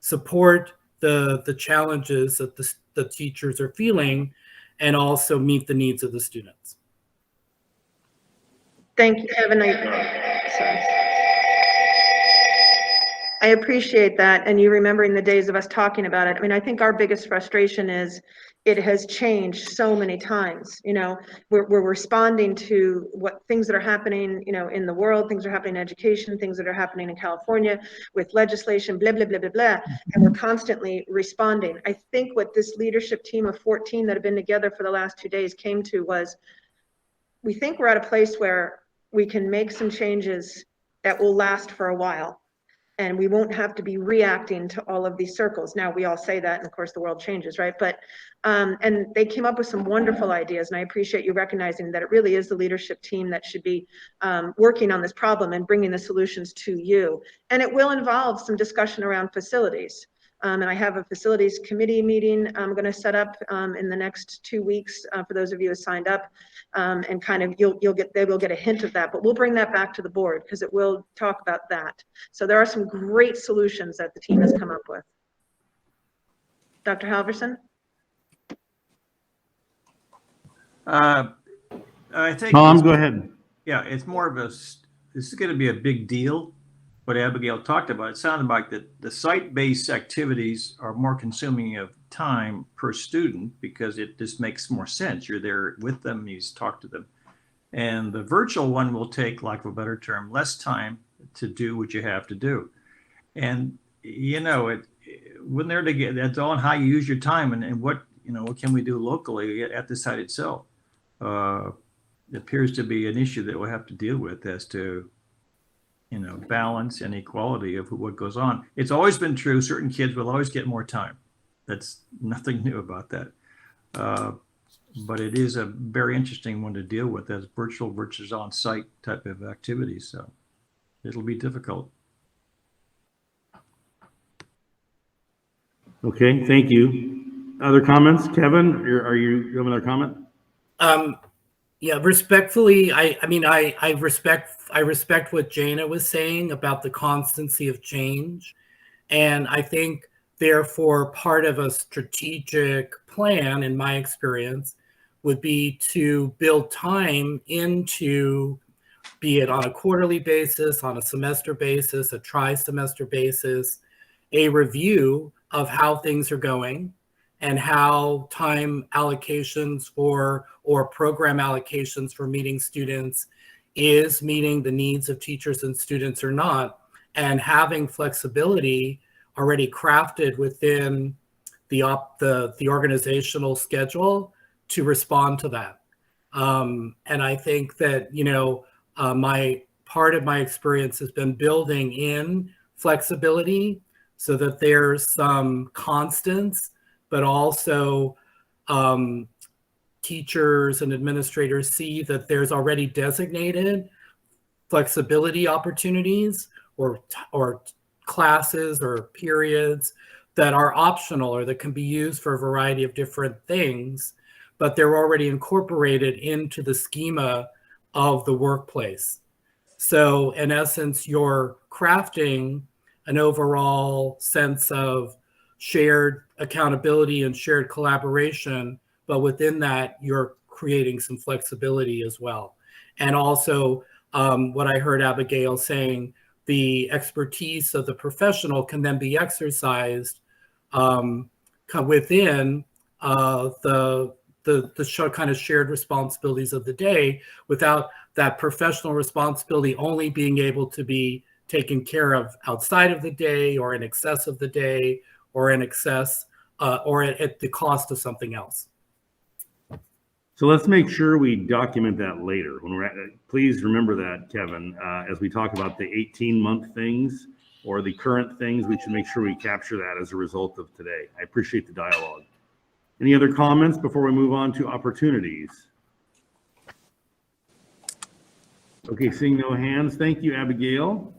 support the challenges that the teachers are feeling and also meet the needs of the students. Thank you, Kevin. I appreciate that, and you remembering the days of us talking about it. I mean, I think our biggest frustration is it has changed so many times. We're responding to what things that are happening, in the world, things are happening in education, things that are happening in California with legislation, blah, blah, blah, blah, blah, and we're constantly responding. I think what this leadership team of 14 that have been together for the last 2 days came to was, we think we're at a place where we can make some changes that will last for a while. And we won't have to be reacting to all of these circles. Now, we all say that, and of course the world changes, right? But, and they came up with some wonderful ideas, and I appreciate you recognizing that it really is the leadership team that should be working on this problem and bringing the solutions to you. And it will involve some discussion around facilities. And I have a facilities committee meeting I'm going to set up in the next 2 weeks for those of you who signed up, and kind of they will get a hint of that, but we'll bring that back to the board because it will talk about that. So there are some great solutions that the team has come up with. Dr. Halverson? I think. Tom, go ahead. Yeah, it's more of this is going to be a big deal. What Abigail talked about, it sounded like the site-based activities are more consuming of time per student because it just makes more sense. You're there with them, you talk to them. And the virtual one will take, lack of a better term, less time to do what you have to do. And, you know, when they're together, that's all on how you use your time and what, you know, what can we do locally at the site itself. It appears to be an issue that we'll have to deal with as to, you know, balance and equality of what goes on. It's always been true. Certain kids will always get more time. That's nothing new about that. But it is a very interesting one to deal with as virtual versus on-site type of activities. So it'll be difficult. Okay, thank you. Other comments? Kevin, you have another comment? Yeah, respectfully, I respect what Jana was saying about the constancy of change. And I think therefore part of a strategic plan, in my experience, would be to build time into, be it on a quarterly basis, on a semester basis, a tri-semester basis, a review of how things are going and how time allocations or program allocations for meeting students is meeting the needs of teachers and students or not, and having flexibility already crafted within the organizational schedule to respond to that. And I think that, you know, part of my experience has been building in flexibility so that there's some constants, but also teachers and administrators see that there's already designated flexibility opportunities or classes or periods that are optional or that can be used for a variety of different things, but they're already incorporated into the schema of the workplace. So in essence, you're crafting an overall sense of shared accountability and shared collaboration, but within that, you're creating some flexibility as well. And also, what I heard Abigail saying, the expertise of the professional can then be exercised within the kind of shared responsibilities of the day, without that professional responsibility only being able to be taken care of outside of the day or in excess of the day or in excess or at the cost of something else. So let's make sure we document that later. When we're please remember that, Kevin, as we talk about the 18-month things or the current things, we should make sure we capture that as a result of today. I appreciate the dialogue. Any other comments before we move on to opportunities? Okay, seeing no hands. Thank you, Abigail.